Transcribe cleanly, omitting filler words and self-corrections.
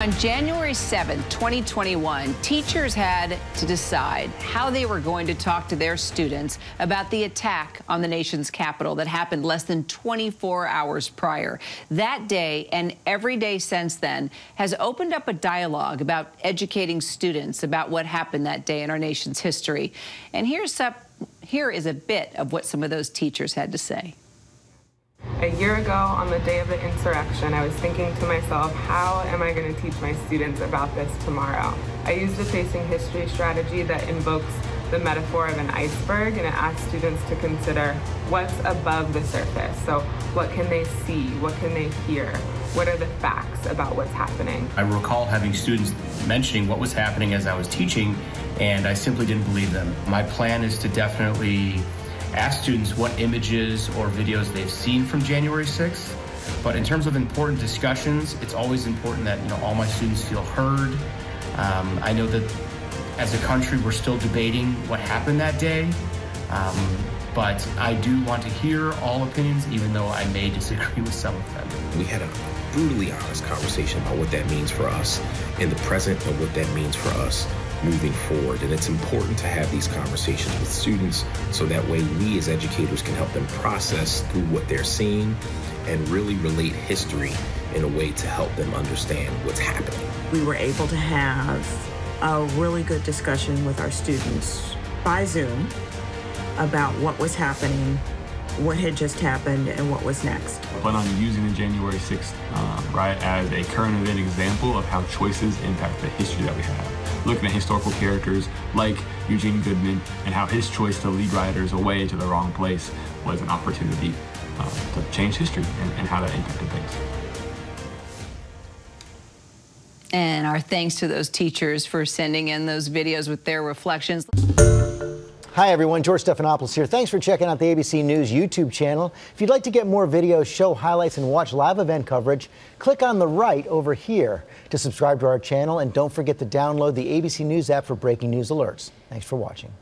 On January 7th, 2021, teachers had to decide how they were going to talk to their students about the attack on the nation's capital that happened less than 24 hours prior. That day and every day since then has opened up a dialogue about educating students about what happened that day in our nation's history. And here is a bit of what some of those teachers had to say. A year ago, on the day of the insurrection, I was thinking to myself, how am I going to teach my students about this tomorrow? I used a facing history strategy that invokes the metaphor of an iceberg, and it asks students to consider what's above the surface. So what can they see? What can they hear? What are the facts about what's happening? I recall having students mentioning what was happening as I was teaching, and I simply didn't believe them. My plan is to definitely ask students what images or videos they've seen from January 6th. But in terms of important discussions, it's always important that all my students feel heard. I know that as a country, we're still debating what happened that day. But I do want to hear all opinions, even though I may disagree with some of them. We had a brutally honest conversation about what that means for us in the present and what that means for us moving forward. And it's important to have these conversations with students so that way we as educators can help them process through what they're seeing and really relate history in a way to help them understand what's happening. We were able to have a really good discussion with our students by Zoom about what was happening, what had just happened, and what was next. I plan on using the January 6th riot as a current event example of how choices impact the history that we have. Looking at historical characters like Eugene Goodman and how his choice to lead rioters away to the wrong place was an opportunity to change history and how that impacted things. And our thanks to those teachers for sending in those videos with their reflections. Hi everyone, George Stephanopoulos here. Thanks for checking out the ABC News YouTube channel. If you'd like to get more videos, show highlights, and watch live event coverage, click on the right over here to subscribe to our channel, and don't forget to download the ABC News app for breaking news alerts. Thanks for watching.